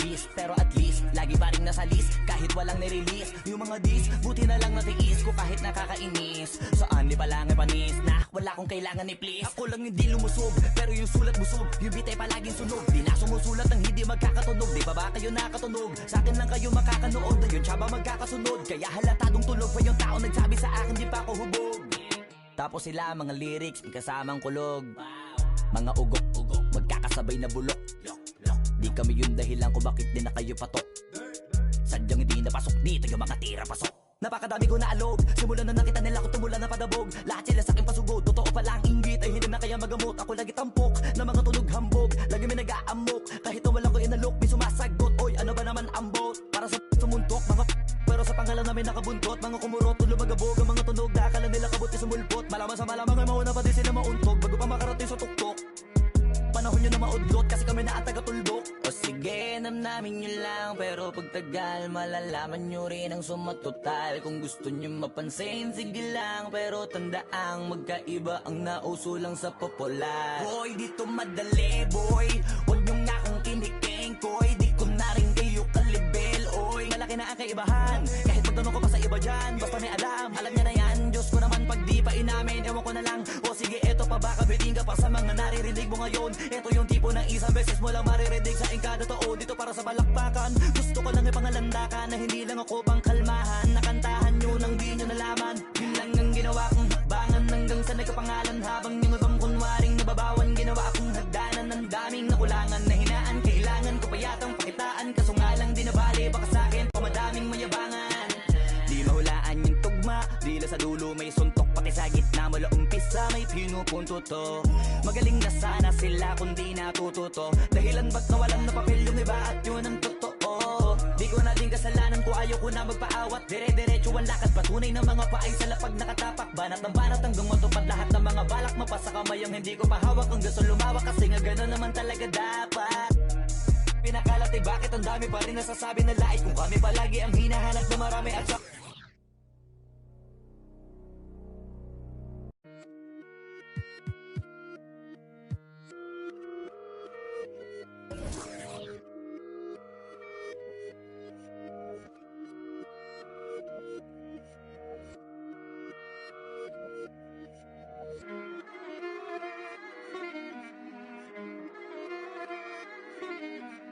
magpakabis, pero at least lagi pa rin nasa list kahit walang nirelease. Yung mga dis, buti na lang natiis ko kahit nakakainis. Saan di pa lang ay panis na wala kong kailangan ni please. Ako lang hindi lumusog, pero yung sulat busog. Yung beat ay palaging sunog, di na sumusulat ng hindi magkakatunog. Di ba kayo nakatunog? Sa akin lang kayo makakanood, ayun siya ba magkakasunod? Kaya halatadong tulog pa yung tao nagsabi sa akin di pa ako hubog. Tapos sila mga lyrics, may kasamang kulog. Mga ugok, magkakasabay na bulok. Di kami yung dahilan kung bakit di na kayo patok. Sadyang hindi napasok dito yung mga tira pasok. Napakadami ko na alog, simulan na nakita nila ko tumula na padabog. Lahat sila sa akin pasugod, totoo pala ang inggit ay hindi na kaya magamot. Ako lagi tampok, na mga tunog hambog. Lagi may nag-aamok, kahit na walang ko inalok. May sumasagot, oy ano ba naman ang bot? Para sa sumuntok, mga pero sa pangalan namin nakabuntot. Mga kumurot, lumagabog ang mga tunog. Akala nila kabot na sumulpot. Malaman sa malamang ay mauna pa din sila mauntog bago pa makarating sa tuktok. Panahon nyo na maudlot kasi kami na ang taga-tulbok. O sige, namnamin nyo lang, pero pagtagal malalaman nyo rin ang sumatotal. Kung gusto nyo mapansin, sige lang, pero tandaang magkaiba ang nauso lang sa popular. Boy, dito madali, boy, huwag nyo nga akong kiniking, koy. Di ko na rin kayo kalibel, oy. Malaki na ang kaibahan, kahit magtanong ko pa sa iba dyan. Basta may alam nyo na yan. Diyos ko naman pag di pa inamin, ewan ko na lang. O sige, eto pa baka biting ka pa sa mga naririnig mo ngayon. Ito yung tipo ng isang beses mo lang maririnig sa engkada taon. Dito para sa balakbakan, gusto ko lang ipangalandakan na hindi lang ako pang kalmahan. Nakantahan nyo nang di nyo nalaman. Yun lang ang ginawa kong hakbangan hanggang sa nagkapangalan. Habang yung ibang kunwaring nababawan, ginawa akong hagdanan ng daming nakulangan na hinaan. Kailangan ko pa yatang pakitaan, kaso nga lang di nabali. Baka sa'kin pamadaming mayabangan. Di mahulaan yung tugma, dila sa dulo may suntok. Pati sa gitna mula umpisa may pinupunto to. Magaling na sana sila kung di natututo. Dahilan ba't nawalan na papel yung iba at yun ang totoo. Di ko na din kasalanan ko, ayaw ko na magpaawat. Dire-diretso ang lakad, patunay ng mga paay sa lapag nakatapak. Banat ng banat hanggang matupad lahat ng mga balak. Mapasa kamay ang hindi ko pahawak ang gusto lumawak. Kasi nga gano'n naman talaga dapat. Pinakalat ay bakit ang dami pa rin nasasabi na lait. Kung kami palagi ang hinahanap na marami at sak.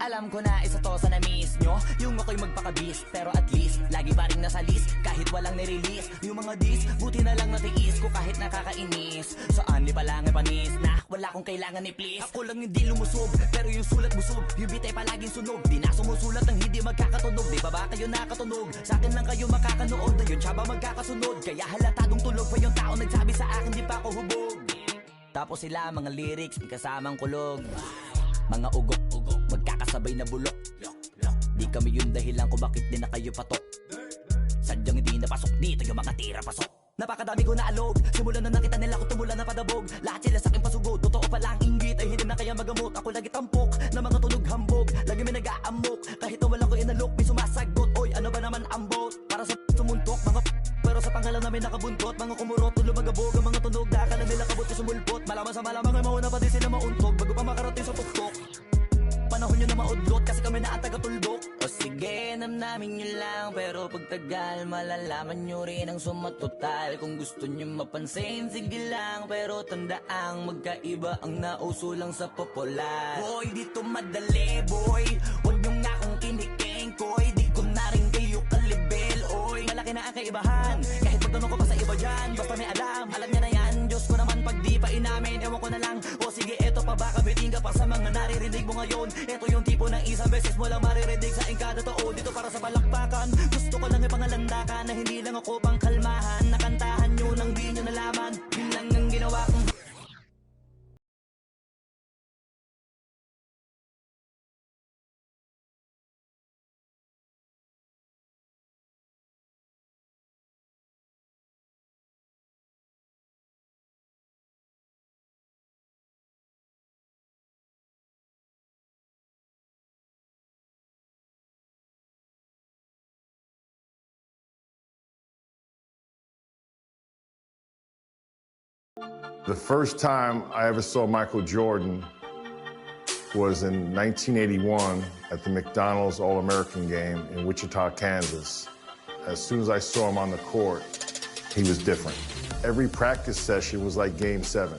Alam ko na isa to sa na-miss nyo, yung ako'y magpakabis, pero at least lagi pa rin nasa list kahit walang nirelease. Yung mga dis, buti na lang natiis ko kahit nakakainis. Saan di pa lang ay panis na wala kong kailangan ni please. Ako lang hindi lumusog, pero yung sulat busog. Yung beat ay palaging sunog, di na sumusulat ng hindi magkakatunog. Di ba kayo nakatunog? Sa akin lang kayo makakanood, ayun siya ba magkakasunod? Kaya halatadong tulog pa yung tao nagsabi sa akin di pa ako hubog. Tapos sila mga lyrics, may kasamang kulog. Mga ugok, magkakasabay na bulok. Di kami yung dahilan kung bakit di na kayo patok. Sadyang hindi napasok dito yung mga tira pasok. Napakadami ko na alog, simulan na nakita nila ko tumula na padabog. Lahat sila sa akin pasugod, totoo pala ang inggit ay hindi na kaya magamot. Ako lagi tampok, na mga tunog hambog. Lagi may nag-aamok, kahit na walang ko inalok. May sumasagot, oy ano ba naman ang bot? Para sa sumuntok, mga pero sa pangalan namin nakabuntot. Mga kumurot, lumagabog ang mga tunog. Akala nila kabot na sumulpot. Malaman sa malamang ay mauna pa din sila mauntog bago pa makarating sa tuktok. Panahon nyo na maudlot kasi kami na ang taga-tulbok. O sige, namnamin nyo lang, pero pagtagal malalaman nyo rin ang sumatotal. Kung gusto nyo mapansin, sige lang, pero tandaang magkaiba ang nauso lang sa popular. Boy, dito madali, boy, huwag nyo nga akong kiniking, koy. Di ko na rin kayo kalibel, oy. Malaki na ang kaibahan, kahit magtanong ko pa sa iba dyan. Basta may alam nyo na yan. Diyos ko naman pag di pa inamin, ewan ko na lang. O sige, eto pa baka biting ka pa sa mga naririnig mo ngayon. Ito yung tipo ng isang beses mo lang maririnig sa engkada taon. Dito para sa balakbakan, gusto ko lang ipangalandakan na hindi lang ako pang kalmahan. Nakantahan nyo nang di nyo nalaman. Yun lang ang ginawa kong The first time I ever saw Michael Jordan, was in 1981 at the McDonald's All-American game in Wichita, Kansas. As soon as I saw him on the court, he was different. Every practice session was like Game 7.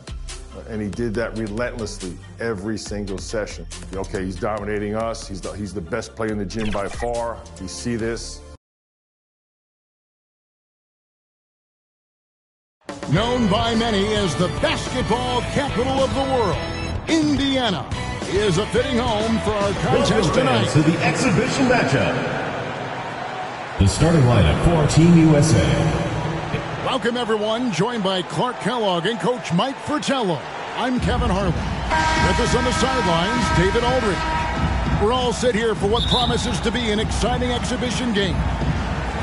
And he did that relentlessly every single session. Okay, he's dominating us. He's the best player in the gym by far. You see this. Known by many as the basketball capital of the world, Indiana is a fitting home for our contest tonight. To the exhibition matchup. The starting lineup for Team USA. Welcome, everyone. Joined by Clark Kellogg and Coach Mike Fratello. I'm Kevin Harlan. With us on the sidelines, David Aldridge. We're all set here for what promises to be an exciting exhibition game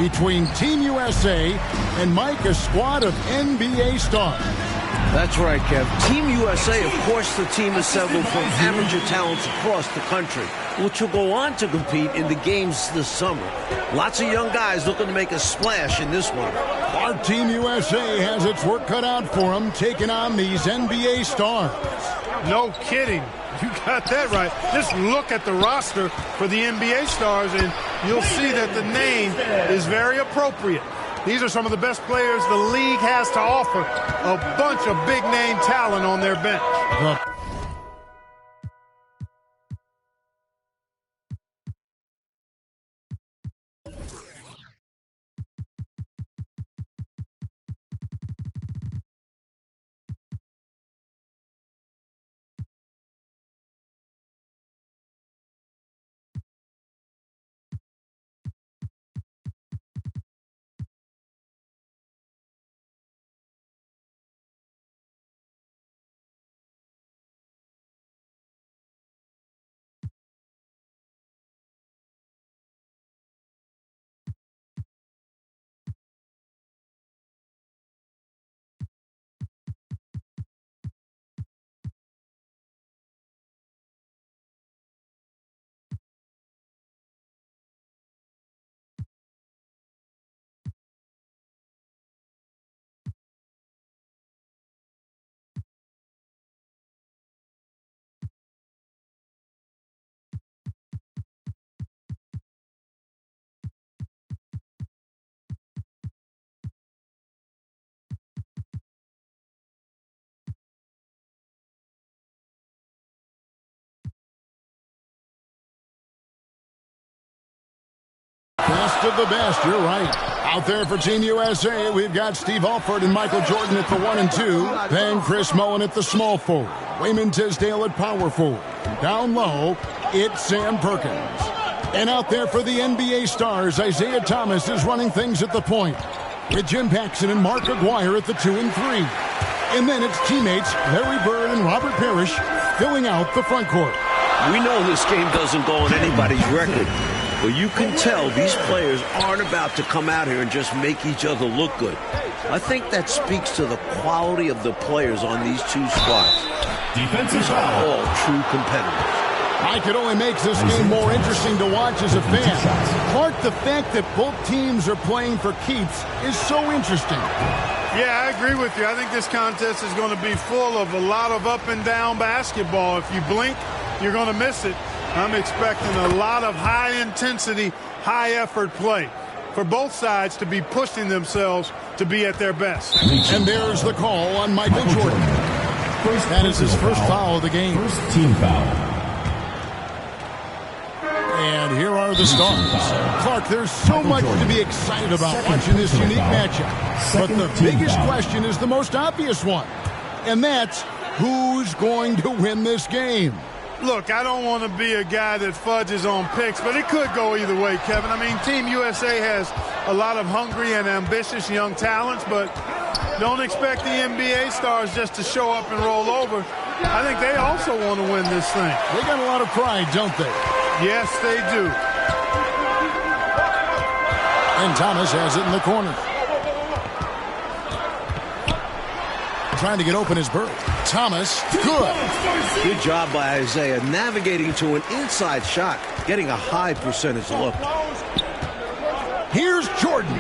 between Team USA and Mike, a squad of NBA stars. That's right, Kev. Team USA, of course, the team assembled from amateur talents across the country, which will go on to compete in the games this summer. Lots of young guys looking to make a splash in this one. Our Team USA has its work cut out for them, taking on these NBA stars. No kidding. You got that right. Just look at the roster for the NBA stars, and you'll see that the name is very appropriate. These are some of the best players the league has to offer. A bunch of big-name talent on their bench. Best of the best, you're right. Out there for Team USA, we've got Steve Alford and Michael Jordan at the 1 and 2. Then Chris Mullin at the small forward. Wayman Tisdale at power forward. Down low, it's Sam Perkins. And out there for the NBA stars, Isaiah Thomas is running things at the point, with Jim Paxson and Mark Aguirre at the 2 and 3. And then it's teammates Larry Bird and Robert Parrish filling out the front court. We know this game doesn't go on anybody's record, but you can tell these players aren't about to come out here and just make each other look good. I think that speaks to the quality of the players on these two squads. Defensive These are foul. all true competitors. Mike, it only makes this game more interesting to watch as a fan. Clark, the fact that both teams are playing for keeps is so interesting. Yeah, I agree with you. I think this contest is going to be full of a lot of up and down basketball. If you blink, you're going to miss it. I'm expecting a lot of high-intensity, high-effort play for both sides to be pushing themselves to be at their best. And there's the call on Michael Jordan. That is his first foul of the game. First team foul. And here are the stars. Clark, there's so much to be excited about watching this unique matchup. But the biggest question is the most obvious one. And that's who's going to win this game? Look, I don't want to be a guy that fudges on picks, but it could go either way, Kevin. I mean, Team USA has a lot of hungry and ambitious young talents, but don't expect the NBA stars just to show up and roll over. I think they also want to win this thing. They got a lot of pride, don't they? Yes, they do. And Thomas has it in the corner. Trying to get open is Bird. Thomas, good. Good job by Isaiah navigating to an inside shot, getting a high percentage look. Here's Jordan.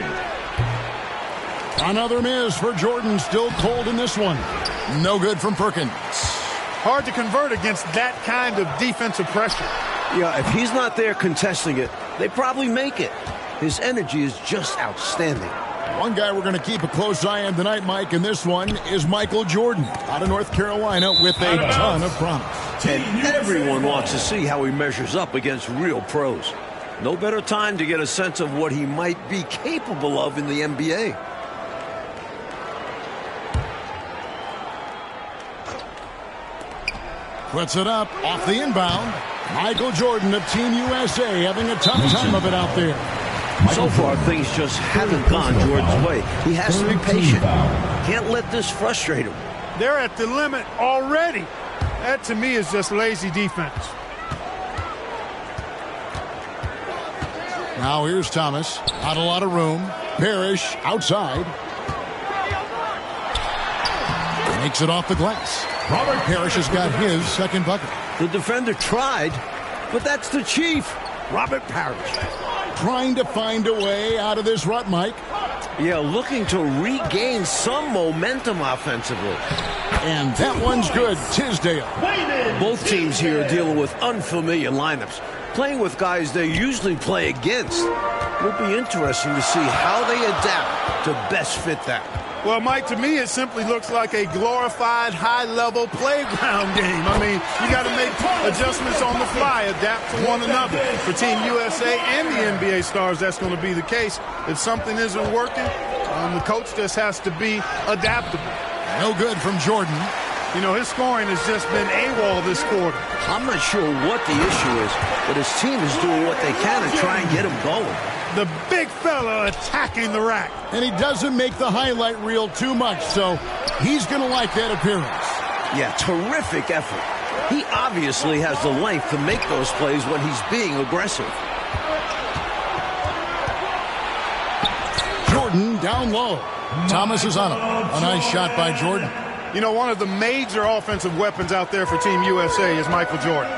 Another miss for Jordan, still cold in this one. No good from Perkins. Hard to convert against that kind of defensive pressure. Yeah, if he's not there contesting it, they probably make it. His energy is just outstanding. One guy we're going to keep a close eye on tonight, Mike, and this one is Michael Jordan out of North Carolina with a ton of promise. And everyone wants to see how he measures up against real pros. No better time to get a sense of what he might be capable of in the NBA. Puts it up off the inbound. Michael Jordan of Team USA having a tough time of it out there. So far, things just haven't gone Jordan's way. He has to be patient. Can't let this frustrate him. They're at the limit already. That, to me, is just lazy defense. Now here's Thomas. Not a lot of room. Parrish outside. Makes it off the glass. Robert Parrish has got his second bucket. The defender tried, but that's the chief, Robert Parrish. Trying to find a way out of this rut, Mike. Yeah, looking to regain some momentum offensively. And that one's good. Tisdale. Both teams here are dealing with unfamiliar lineups, playing with guys they usually play against. It'll be interesting to see how they adapt to best fit that. Well, Mike, to me, it simply looks like a glorified high-level playground game. I mean, you got to make adjustments on the fly, adapt to one another. For Team USA and the NBA stars, that's going to be the case. If something isn't working, the coach just has to be adaptable. No good from Jordan. You know, his scoring has just been AWOL this quarter. I'm not sure what the issue is, but his team is doing what they can to try and get him going. The big fella attacking the rack. And he doesn't make the highlight reel too much, so he's going to like that appearance. Yeah, terrific effort. He obviously has the length to make those plays when he's being aggressive. Jordan down low. Thomas is on him. A nice shot by Jordan. You know, one of the major offensive weapons out there for Team USA is Michael Jordan.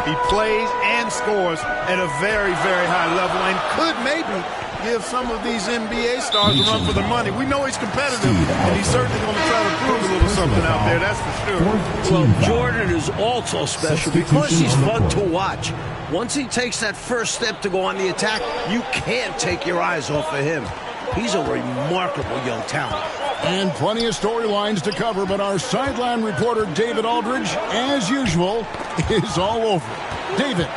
He plays and scores at a very, very high level and could maybe give some of these NBA stars a run for their money. We know he's competitive, and he's certainly going to try to prove a little something out there, that's for sure. Well, Jordan is also special because he's fun to watch. Once he takes that first step to go on the attack, you can't take your eyes off of him. He's a remarkable young talent. And plenty of storylines to cover, but our sideline reporter, David Aldridge, as usual, is all over. David.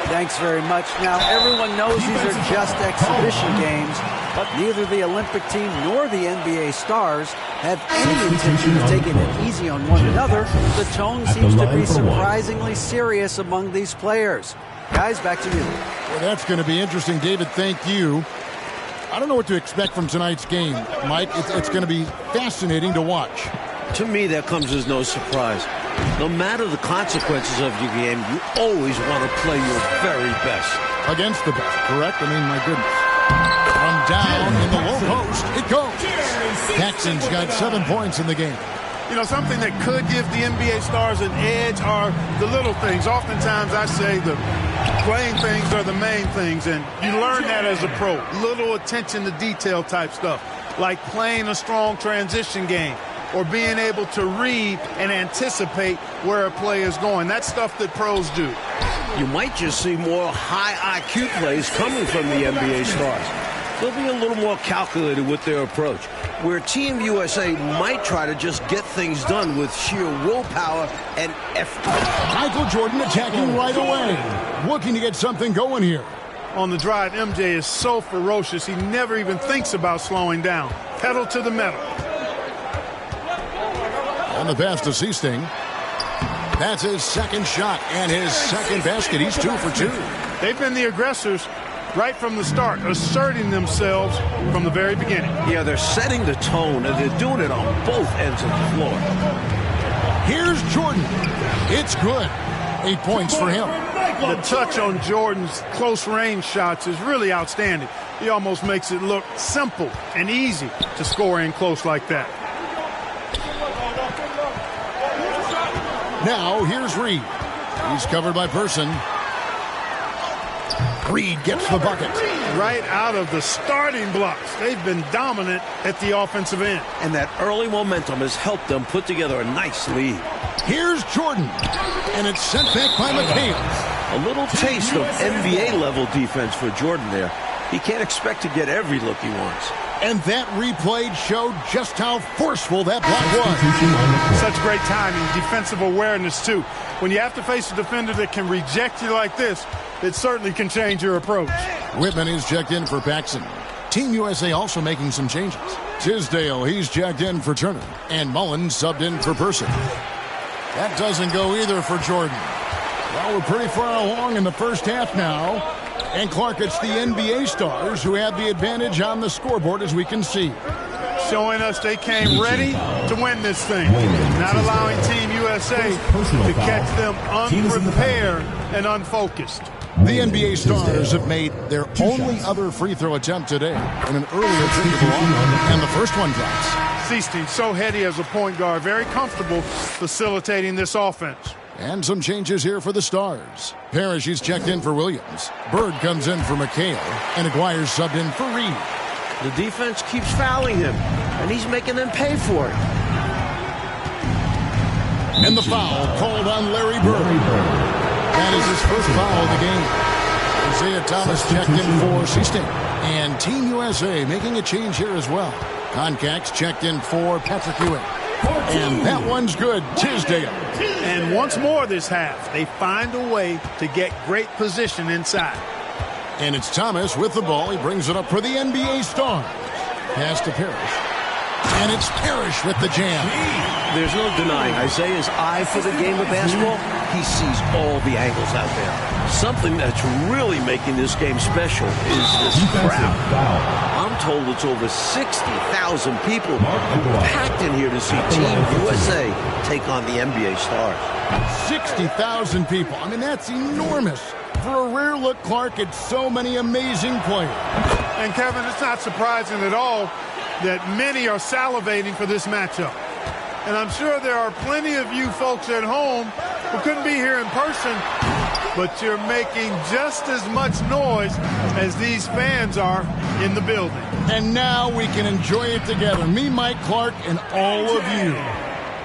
Thanks very much. Now, everyone knows these are just exhibition games, but neither the Olympic team nor the NBA stars have any intention of taking it easy on one another. The tone seems to be surprisingly serious among these players. Guys, back to you. Well, that's going to be interesting, David. Thank you. I don't know what to expect from tonight's game, Mike. It's going to be fascinating to watch. To me, that comes as no surprise. No matter the consequences of your game, you always want to play your very best. Against the best, correct? I mean, my goodness. From down in the low post, it goes. Jackson's got 7 points in the game. You know, something that could give the NBA stars an edge are the little things. Oftentimes, I say the playing things are the main things, and you learn that as a pro. Little attention to detail type stuff, like playing a strong transition game or being able to read and anticipate where a play is going. That's stuff that pros do. You might just see more high IQ plays coming from the NBA stars. They'll be a little more calculated with their approach, where Team USA might try to just get things done with sheer willpower and effort. Michael Jordan attacking right away, looking to get something going here. On the drive, MJ is so ferocious, he never even thinks about slowing down. Pedal to the metal. On the pass to Seasting. That's his second shot and his second basket. He's 2 for 2. They've been the aggressors right from the start, asserting themselves from the very beginning. Yeah, they're setting the tone, and they're doing it on both ends of the floor. Here's Jordan. It's good. 8 points for him. The touch on Jordan's close-range shots is really outstanding. He almost makes it look simple and easy to score in close like that. Now, here's Reed. He's covered by Person. Reed gets the bucket. Right out of the starting blocks. They've been dominant at the offensive end. And that early momentum has helped them put together a nice lead. Here's Jordan. And it's sent back by McHale. A little taste of NBA-level defense for Jordan there. He can't expect to get every look he wants. And that replay showed just how forceful that block was. Such great timing, defensive awareness, too. When you have to face a defender that can reject you like this, it certainly can change your approach. Whitman is checked in for Paxson. Team USA also making some changes. Tisdale, he's checked in for Turner. And Mullins subbed in for Person. That doesn't go either for Jordan. Well, we're pretty far along in the first half now. And Clark, it's the NBA stars who have the advantage on the scoreboard, as we can see. Showing us they came ready to win this thing. Not allowing Team USA to catch them unprepared and unfocused. The NBA stars have made their only other free throw attempt today in an earlier triple and the first one drops. Sichting so heady as a point guard, very comfortable facilitating this offense. And some changes here for the Stars. Parrish is checked in for Williams. Bird comes in for McHale. And Aguirre's subbed in for Reed. The defense keeps fouling him, and he's making them pay for it. And the foul called on Larry Bird. That is his first foul of the game. Isaiah Thomas checked in for Sichting. And Team USA making a change here as well. Concax checked in for Patrick Ewing. And that one's good. Tisdale. And once more this half, they find a way to get great position inside. And it's Thomas with the ball. He brings it up for the NBA Stars. Pass to Parrish. And it's Parrish with the jam. There's no denying Isaiah's eye for the game of basketball. He sees all the angles out there. Something that's really making this game special is this crowd. I'm told it's over 60,000 people packed in here to see Team USA take on the NBA Stars. 60,000 people. I mean, that's enormous. For a rare look, Clark, at so many amazing players. And Kevin, it's not surprising at all that many are salivating for this matchup. And I'm sure there are plenty of you folks at home who couldn't be here in person, but you're making just as much noise as these fans are in the building. And now we can enjoy it together. Me, Mike Clark, and all of you.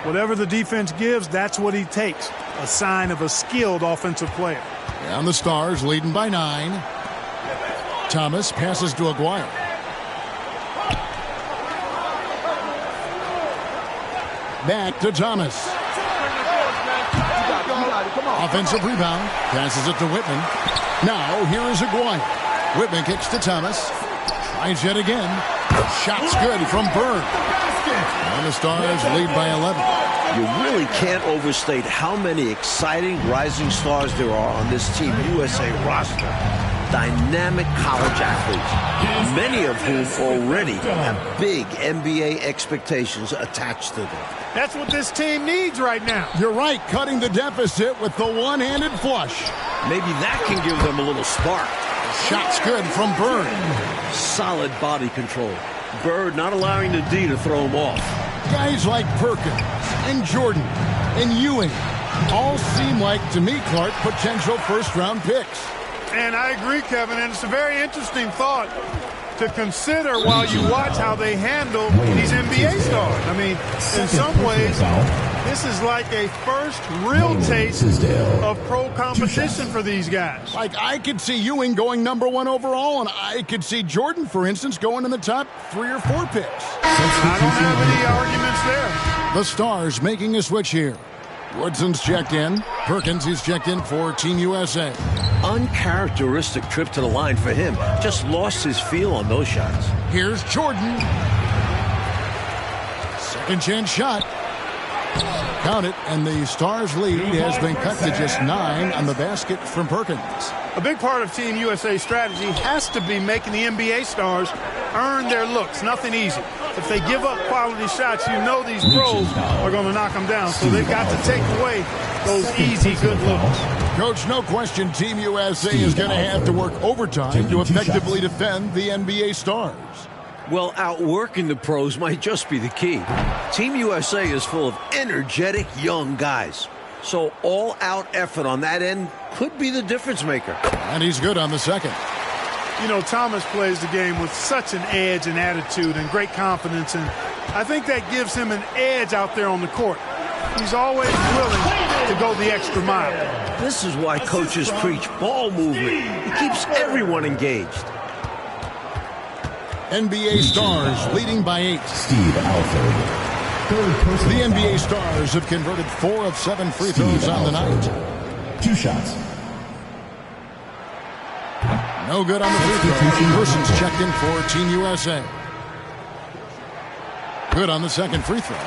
Whatever the defense gives, that's what he takes. A sign of a skilled offensive player. And the Stars leading by 9. Thomas passes to Aguirre. Back to Thomas. Offensive rebound. Passes it to Whitman. Now here is Aguirre. Whitman kicks to Thomas. Tries yet again. Shot's good from Bird. And the Stars lead by 11. You really can't overstate how many exciting rising stars there are on this Team USA roster. Dynamic college athletes, many of whom already have big NBA expectations attached to them. That's what this team needs right now. You're right, cutting the deficit with the one-handed flush. Maybe that can give them a little spark. Shot's good from Bird. Solid body control. Bird not allowing the D to throw him off. Guys like Perkins and Jordan and Ewing all seem like, to me, Clark, potential first-round picks. And I agree, Kevin, and it's a very interesting thought to consider while you watch how they handle these NBA stars. I mean, in some ways, this is like a first real taste of pro competition for these guys. Like, I could see Ewing going #1 overall, and I could see Jordan, for instance, going in the top 3 or 4 picks. I don't have any arguments there. The Stars making a switch here. Woodson's checked in. Perkins is checked in for Team USA. Uncharacteristic trip to the line for him. Just lost his feel on those shots. Here's Jordan. Second chance shot. Count it, and the Stars' lead has been cut to just 9 on the basket from Perkins. A big part of Team USA's strategy has to be making the NBA stars earn their looks. Nothing easy. If they give up quality shots, you know these pros are going to knock them down. So they've got to take away those easy, good looks. Coach, no question Team USA is going to have to work overtime to effectively defend the NBA stars. Well, outworking the pros might just be the key. Team USA is full of energetic young guys. So all-out effort on that end could be the difference maker. And he's good on the second. You know, Thomas plays the game with such an edge and attitude and great confidence, and I think that gives him an edge out there on the court. He's always willing to go the extra mile. This is why coaches preach ball movement. It keeps everyone engaged. NBA Stars leading by 8. Steve Alford. The NBA Stars have converted 4 of 7 free throws on the night. 2 shots. No good on the free throw. Persons checked in for Team USA. Good on the second free throw.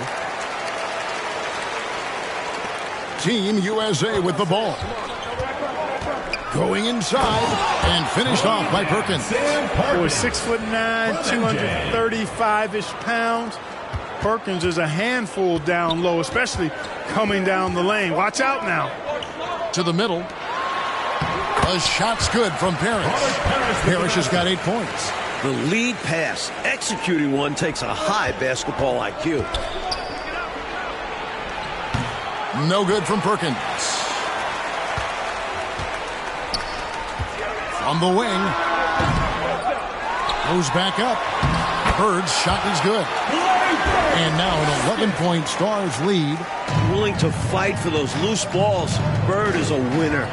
Team USA with the ball. Going inside and finished off by Perkins. Boy, 6'9", 235-ish pounds. Perkins is a handful down low, especially coming down the lane. Watch out now. To the middle. A shot's good from Parrish. Parrish has got 8 points. The lead pass, executing one, takes a high basketball IQ. No good from Perkins. From the wing. Goes back up. Bird's shot is good. And now an 11-point Stars lead. Willing to fight for those loose balls. Bird is a winner.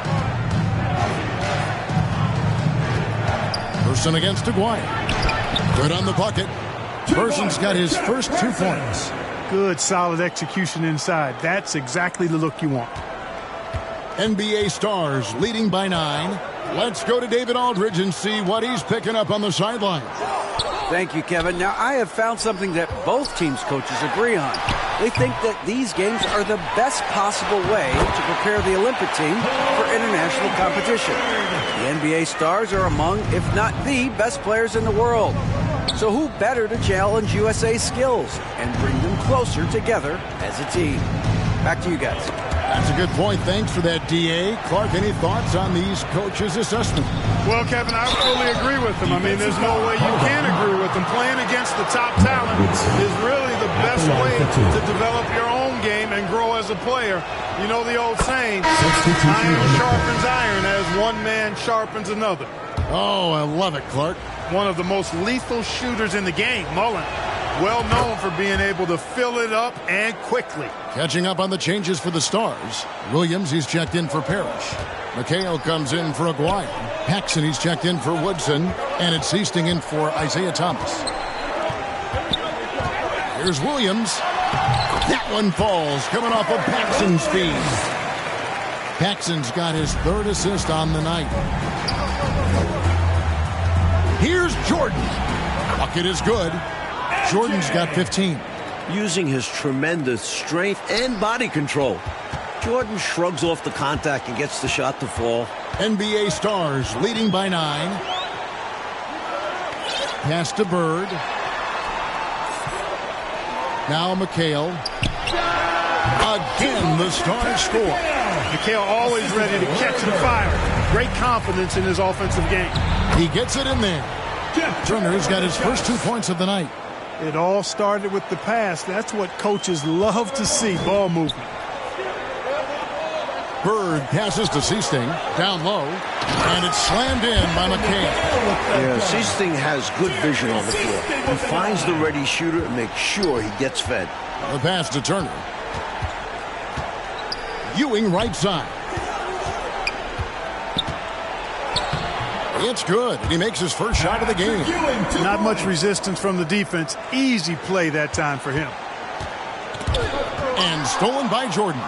Person against Aguirre. Good on the bucket. Person's got his first 2 points. Good, solid execution inside. That's exactly the look you want. NBA Stars leading by 9. Let's go to David Aldridge and see what he's picking up on the sideline. Thank you, Kevin. Now, I have found something that both teams' coaches agree on. They think that these games are the best possible way to prepare the Olympic team for international competition. The NBA Stars are among, if not the best players in the world. So who better to challenge USA's skills and bring them closer together as a team? Back to you guys. That's a good point. Thanks for that, D.A. Clark, any thoughts on these coaches' assessment? Well, Kevin, I fully agree with them. I mean, there's no way you can agree with them. Playing against the top talent is really the best way to develop your own game and grow as a player. You know the old saying, iron sharpens iron as one man sharpens another. Oh, I love it, Clark. One of the most lethal shooters in the game, Mullen. Well known for being able to fill it up and quickly. Catching up on the changes for the Stars. Williams, he's checked in for Parrish. McHale comes in for Aguirre. Paxson, he's checked in for Woodson. And it's Easting in for Isaiah Thomas. Here's Williams. That one falls, coming off of Paxson's feed. Paxson's got his 3rd assist on the night. Here's Jordan. Bucket is good. Jordan's got 15. Using his tremendous strength and body control, Jordan shrugs off the contact and gets the shot to fall. NBA Stars leading by 9. Pass to Bird. Now McHale. Again, the Stars score. McHale always ready to catch and fire. Great confidence in his offensive game. He gets it in there. Turner's got his first 2 points of the night. It all started with the pass. That's what coaches love to see, ball movement. Bird passes to Seasting, down low, and it's slammed in by McHale. Yeah, Seasting has good vision on the floor. He finds the ready shooter and makes sure he gets fed. The pass to Turner. Ewing right side. It's good. He makes his first shot of the game. Not much resistance from the defense. Easy play that time for him. And stolen by Jordan.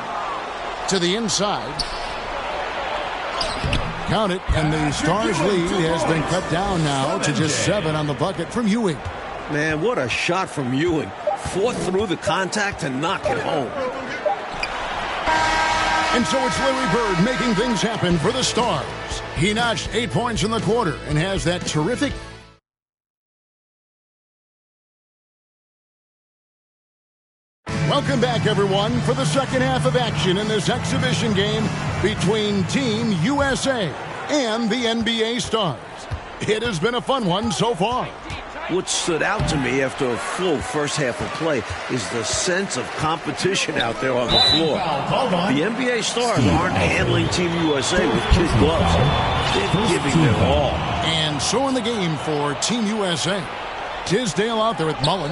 To the inside. Count it, and the Stars lead has been cut down now to just 7 on the bucket from Ewing. Man, what a shot from Ewing. Fought through the contact to knock it home. And so it's Larry Bird making things happen for the Stars. He notched 8 points in the quarter and has that terrific... Welcome back, everyone, for the second half of action in this exhibition game between Team USA and the NBA Stars. It has been a fun one so far. What stood out to me after a full first half of play is the sense of competition out there on the floor. The NBA stars aren't handling Team USA with kid gloves. They're giving their all. And so in the game for Team USA, Tisdale out there with Mullen.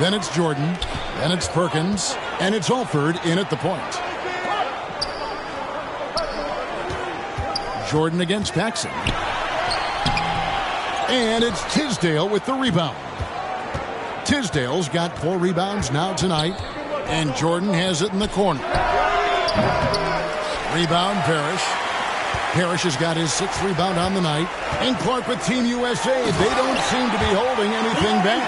Then it's Jordan. Then it's Perkins. And it's Alford in at the point. Jordan against Paxson. And it's Tisdale with the rebound. Tisdale's got 4 rebounds now tonight. And Jordan has it in the corner. Rebound, Parrish. Parrish has got his 6th rebound on the night. And Clark with Team USA. They don't seem to be holding anything back.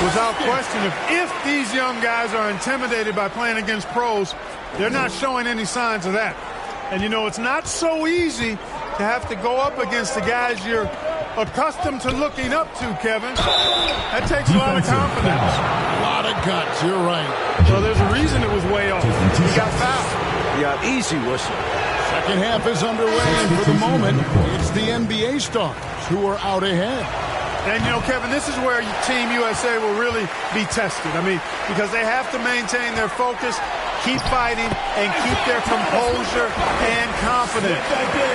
Without question, if these young guys are intimidated by playing against pros, they're not showing any signs of that. And, you know, it's not so easy to have to go up against the guys you're accustomed to looking up to, Kevin. That takes a lot of confidence. A lot of guts, you're right. Well, there's a reason it was way off. He got fouled. Yeah, easy whistle. Second half is underway, and for the moment, it's the NBA stars who are out ahead. And, you know, Kevin, this is where Team USA will really be tested. I mean, because they have to maintain their focus, keep fighting, and keep their composure and confidence.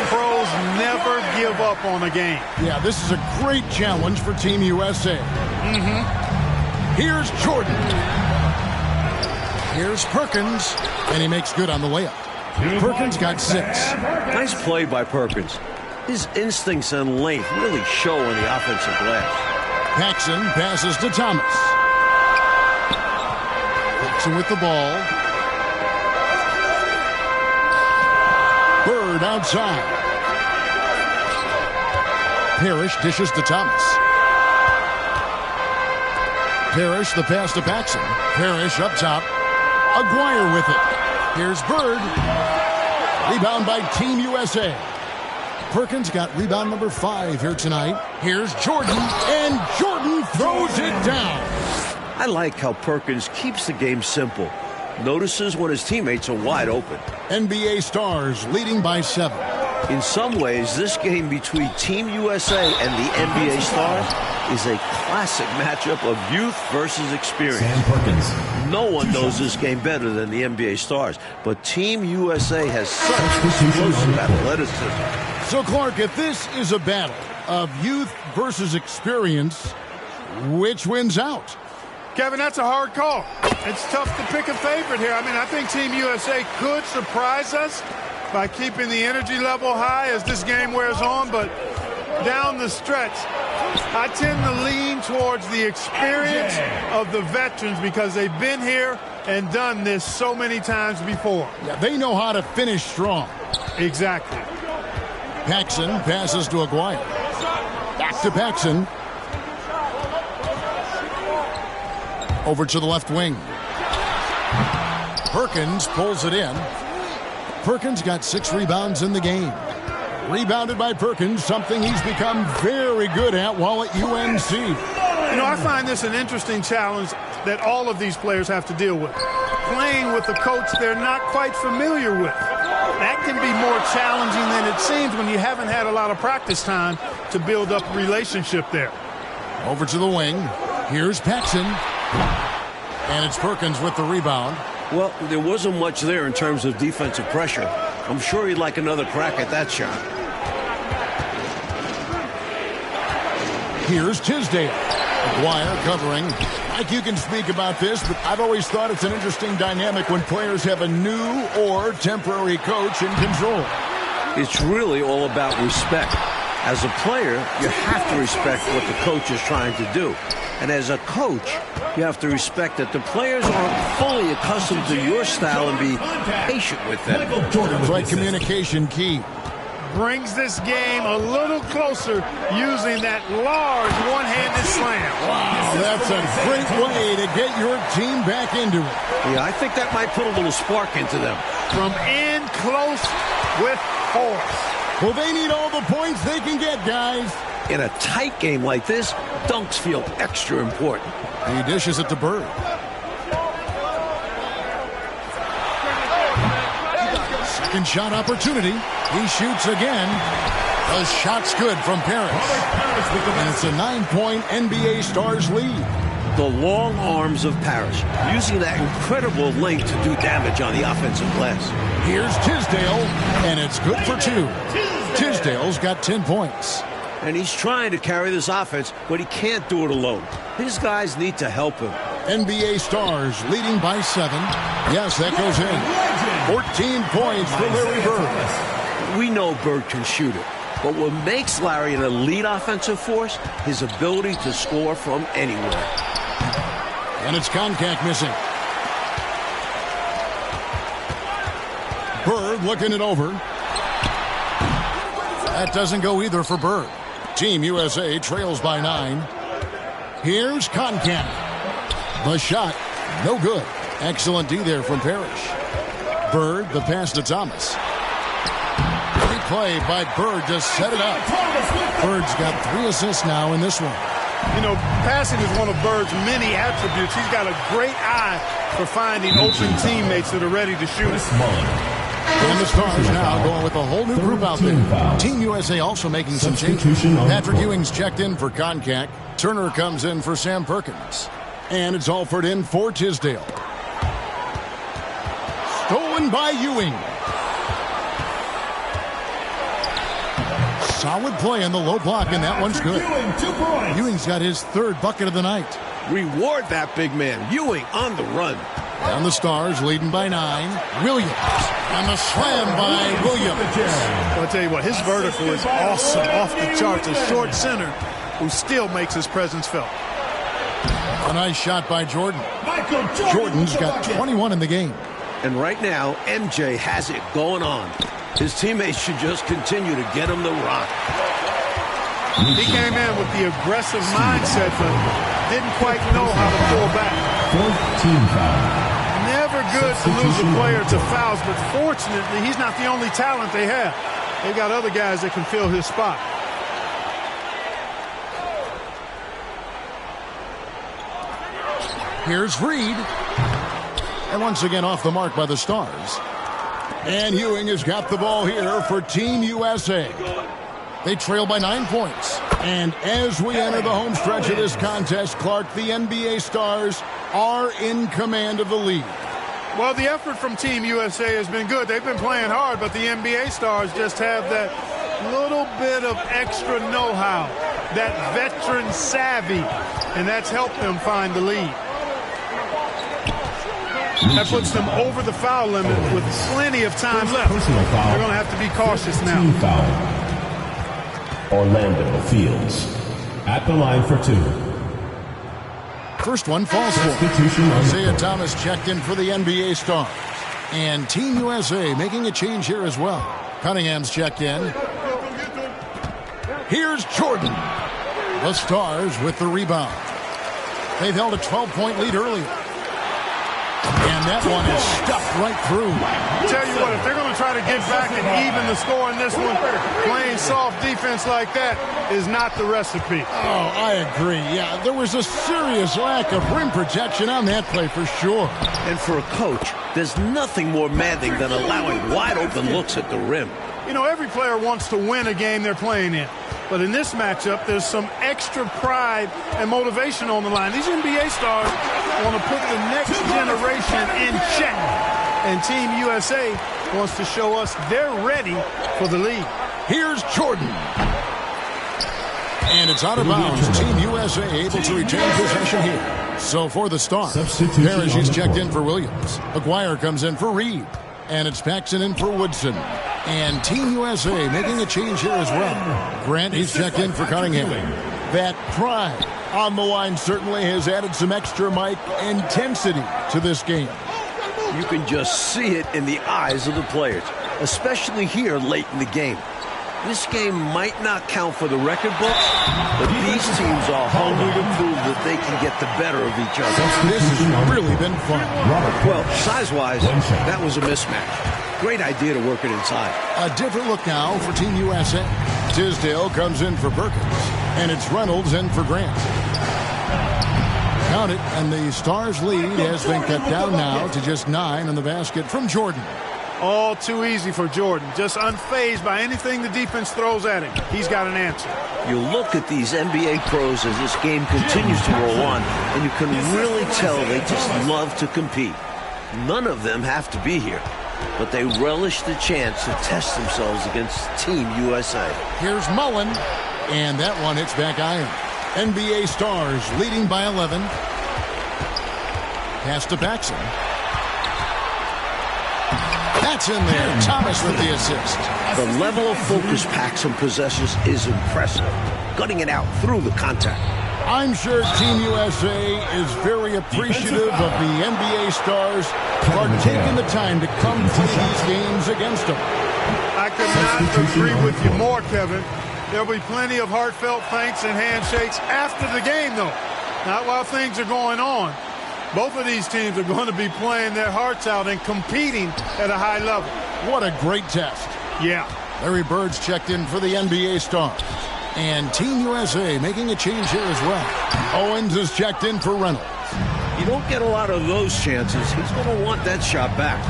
Pros never give up on a game. Yeah, this is a great challenge for Team USA. Here's Jordan. Here's Perkins, and he makes good on the layup. Perkins got 6. Nice play by Perkins. His instincts and length really show on the offensive glass. Paxson passes to Thomas. Paxson with the ball. Bird outside. Parrish dishes to Thomas. Parrish, the pass to Paxson. Parrish up top. Aguirre with it. Here's Bird. Rebound by Team USA. Perkins got rebound number 5 here tonight. Here's Jordan, and Jordan throws it down. I like how Perkins keeps the game simple. Notices when his teammates are wide open. NBA stars leading by 7. In some ways, this game between Team USA and the NBA stars is a classic matchup of youth versus experience. Sam Perkins. No one knows this game better than the NBA stars, but Team USA has such explosive athleticism. So, Clark, if this is a battle of youth versus experience, which wins out? Kevin, that's a hard call. It's tough to pick a favorite here. I mean, I think Team USA could surprise us by keeping the energy level high as this game wears on, but down the stretch, I tend to lean towards the experience of the veterans because they've been here and done this so many times before. Yeah, they know how to finish strong. Exactly. Paxson passes to Aguirre. Back to Paxson. Over to the left wing. Perkins pulls it in. Perkins got 6 rebounds in the game. Rebounded by Perkins, something he's become very good at while at UNC. You know, I find this an interesting challenge that all of these players have to deal with. Playing with a coach they're not quite familiar with. That can be more challenging than it seems when you haven't had a lot of practice time to build up a relationship there. Over to the wing. Here's Paxson. And it's Perkins with the rebound. Well, there wasn't much there in terms of defensive pressure. I'm sure he'd like another crack at that shot. Here's Tisdale. Aguirre covering. Mike, you can speak about this, but I've always thought it's an interesting dynamic when players have a new or temporary coach in control. It's really all about respect. As a player, you have to respect what the coach is trying to do. And as a coach, you have to respect that the players aren't fully accustomed to your style and be patient with them. Right communication key. Brings this game a little closer using that large one-handed slam. Wow, that's a great way to get your team back into it. Yeah, I think that might put a little spark into them. From in close with force. Well, they need all the points they can get, guys. In a tight game like this, dunks feel extra important. He dishes it to Bird. Second shot opportunity. He shoots again. The shot's good from Parrish. And it's a 9-point NBA Stars lead. The long arms of Parrish, using that incredible length to do damage on the offensive glass. Here's Tisdale, and it's good for 2. Tisdale's got 10 points. And he's trying to carry this offense, but he can't do it alone. His guys need to help him. NBA Stars leading by 7. Yes, that goes in. 14 points for Larry Bird. We know Bird can shoot it, but what makes Larry an elite offensive force, his ability to score from anywhere. And it's Koncak missing. Bird looking it over. That doesn't go either for Bird. Team USA trails by 9. Here's Koncak. The shot, no good. Excellent D there from Parrish. Bird, the pass to Thomas. Great play by Bird to set it up. Bird's got 3 assists now in this one. You know, passing is one of Bird's many attributes. He's got a great eye for finding open teammates that are ready to shoot. And the Stars now going with a whole new group out there. Team USA also making some changes. Patrick Ewing's checked in for Koncak. Turner comes in for Sam Perkins. And it's Alford in for Tisdale. Stolen by Ewing. Solid play in the low block, and that one's good. Ewing's got his 3rd bucket of the night. Reward that big man. Ewing on the run. And the Stars leading by 9. Williams. And the slam by Williams. Well, I'll tell you what, his vertical is awesome, off the charts. A short center who still makes his presence felt. A nice shot by Jordan. Jordan's got 21 in the game. And right now, MJ has it going on. His teammates should just continue to get him the rock. He came in with the aggressive mindset, but didn't quite know how to pull back. 14 foul. Never good to lose a player to fouls, but fortunately, he's not the only talent they have. They got other guys that can fill his spot. Here's Reed. And once again off the mark by the Stars. And Ewing has got the ball here for Team USA. They trail by 9 points. And as we enter the home stretch of this contest, Clark, the NBA Stars are in command of the lead. Well, the effort from Team USA has been good. They've been playing hard, but the NBA Stars just have that little bit of extra know-how, that veteran savvy, and that's helped them find the lead. That puts them over the foul limit with plenty of time left. They're going to have to be cautious now. Orlando Fields at the line for 2. First one falls for Isaiah Thomas checked in for the NBA Stars. And Team USA making a change here as well. Cunningham's checked in. Here's Jordan. The Stars with the rebound. They've held a 12-point lead earlier. And that one is stuffed right through. Tell you what, if they're going to try to get back and even the score in this one, playing soft defense like that is not the recipe. Oh, I agree. Yeah, there was a serious lack of rim protection on that play for sure. And for a coach, there's nothing more maddening than allowing wide open looks at the rim. You know, every player wants to win a game they're playing in. But in this matchup, there's some extra pride and motivation on the line. These NBA stars want to put the next generation in check. And Team USA wants to show us they're ready for the lead. Here's Jordan. And it's out of bounds. Team USA able to retain possession here. So for the Stars, Parrish is checked in for Williams. Aguirre comes in for Reed. And it's Paxson in for Woodson. And Team USA making a change here as well. Grant is checked in for Cunningham. That pride on the line certainly has added some extra mic intensity to this game. You can just see it in the eyes of the players, especially here late in the game. This game might not count for the record books, but these teams are hungry to prove that they can get the better of each other. This has really been fun. Well, size-wise, that was a mismatch. Great idea to work it inside. A different look now for Team USA. Tisdale comes in for Perkins, and it's Reynolds in for Grant. Count it, and the Stars' lead has been cut down now to just 9 in the basket from Jordan. All too easy for Jordan. Just unfazed by anything the defense throws at him. He's got an answer. You look at these NBA pros as this game continues to roll on, and you can really tell they just love to compete. None of them have to be here, but they relish the chance to test themselves against Team USA. Here's Mullen, and that one hits back iron. NBA Stars leading by 11. Pass to Paxson. That's in there. Thomas with the assist. The level of focus Paxson possesses is impressive, gutting it out through the contact. I'm sure Team USA is very appreciative of the NBA Stars for taking the time to come play these games against them. I could not agree with you more, Kevin. There'll be plenty of heartfelt thanks and handshakes after the game, though. Not while things are going on. Both of these teams are going to be playing their hearts out and competing at a high level. What a great test. Yeah. Larry Bird's checked in for the NBA Stars. And Team USA making a change here as well. Owens is checked in for Reynolds. You don't get a lot of those chances. He's going to want that shot back.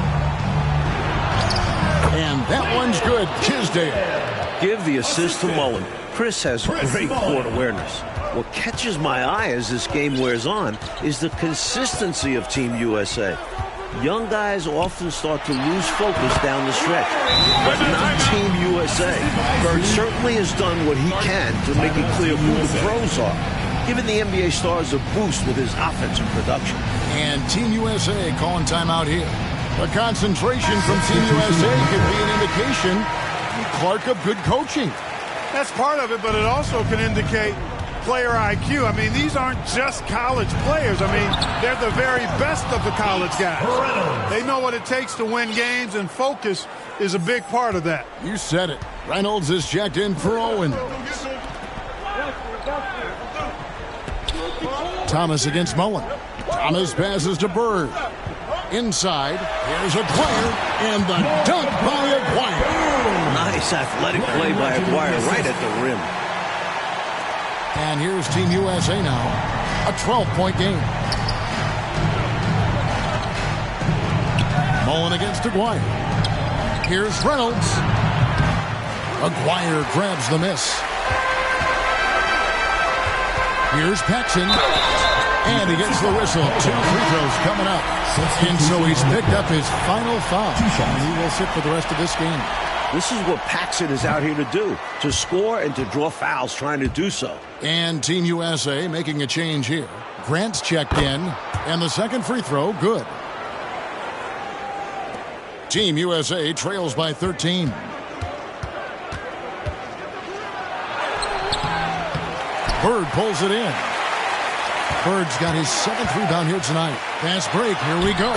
And that one's good. Tisdale. Give the assist to Mullen. Chris has great court awareness. What catches my eye as this game wears on is the consistency of Team USA. Young guys often start to lose focus down the stretch, but not Team USA. Bird certainly has done what he can to make it clear who the pros are, giving the NBA Stars a boost with his offensive production. And Team USA calling timeout here. The concentration from Team USA could be an indication, Clark, of good coaching. That's part of it, but it also can indicate player IQ. I mean, these aren't just college players. I mean, they're the very best of the college guys. They know what it takes to win games, and focus is a big part of that. You said it. Reynolds is checked in for Owens. Thomas against Mullen. Thomas passes to Bird. Inside, here's Aguirre, and the dunk by Aguirre. Nice athletic play by Aguirre right at the rim. And here's Team USA now, a 12-point game. Mullen against Aguirre. Here's Reynolds. Aguirre grabs the miss. Here's Paxson. And he gets the whistle. 2 free throws coming up. And so he's picked up his final foul. And he will sit for the rest of this game. This is what Paxson is out here to do, to score and to draw fouls trying to do so. And Team USA making a change here. Grant's checked in, and the second free throw, good. Team USA trails by 13. Bird pulls it in. Bird's got his 7th rebound here tonight. Fast break, here we go.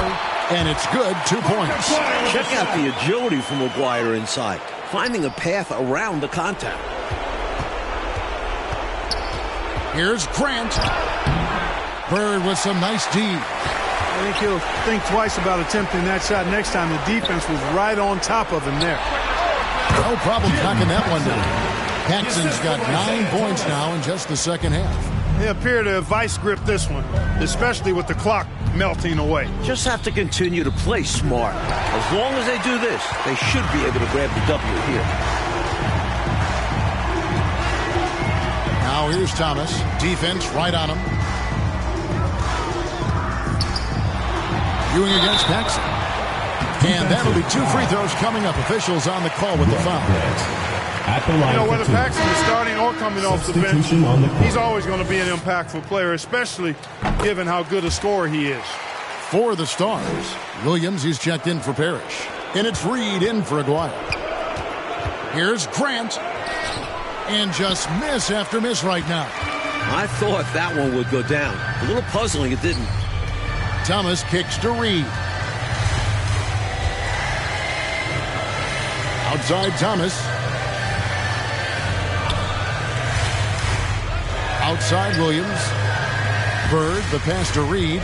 And it's good, 2 points. Check out the agility from Aguirre inside, finding a path around the contact. Here's Grant. Bird with some nice D. I think he'll think twice about attempting that shot next time. The defense was right on top of him there. No problem knocking that one down. Paxson's got 9 points now in just the second half. They appear to have vice-gripped this one, especially with the clock melting away. Just have to continue to play smart. As long as they do this, they should be able to grab the W here. Now here's Thomas. Defense right on him. Ewing against Paxson. And that'll be 2 free throws coming up. Officials on the call with the foul. You know, whether Paxson is starting or coming off the bench, he's always going to be an impactful player, especially given how good a scorer he is. For the Stars, Williams, he's checked in for Parrish. And it's Reed in for Aguirre. Here's Grant. And just miss after miss right now. I thought that one would go down. A little puzzling, it didn't. Thomas kicks to Reed. Outside Thomas. Outside Williams. Bird, the pass to Reed.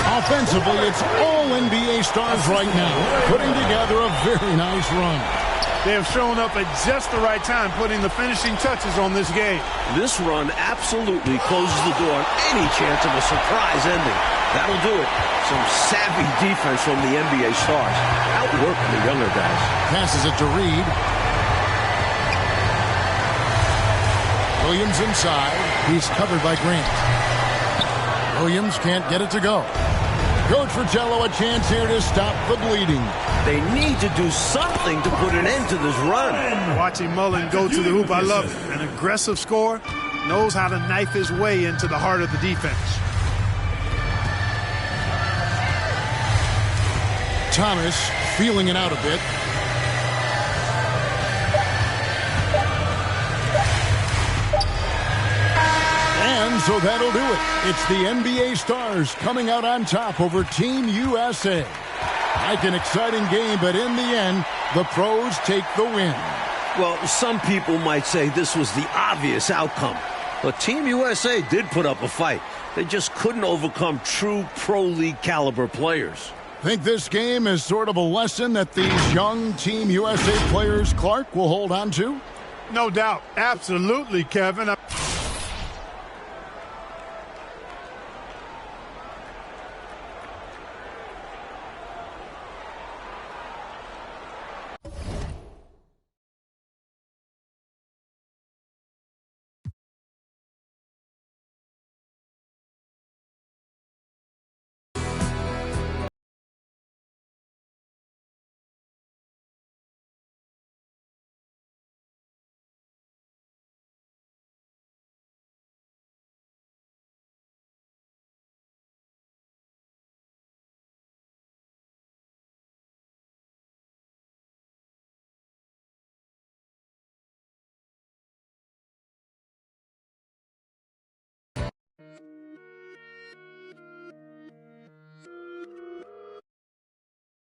Offensively, it's all NBA Stars right now, putting together a very nice run. They have shown up at just the right time, putting the finishing touches on this game. This run absolutely closes the door on any chance of a surprise ending. That'll do it. Some savvy defense from the NBA stars. Outworking the younger guys. Passes it to Reed. Williams inside. He's covered by Grant. Williams can't get it to go. Coach Fratello a chance here to stop the bleeding. They need to do something to put an end to this run. Watching Mullen go to the hoop, I love it. An aggressive scorer, knows how to knife his way into the heart of the defense. Thomas feeling it out a bit. And so that'll do it. It's the NBA Stars coming out on top over Team USA. Like an exciting game, but in the end, the pros take the win. Well, some people might say this was the obvious outcome. But Team USA did put up a fight. They just couldn't overcome true Pro League caliber players. Think this game is sort of a lesson that these young Team USA players, Clark, will hold on to? No doubt. Absolutely, Kevin.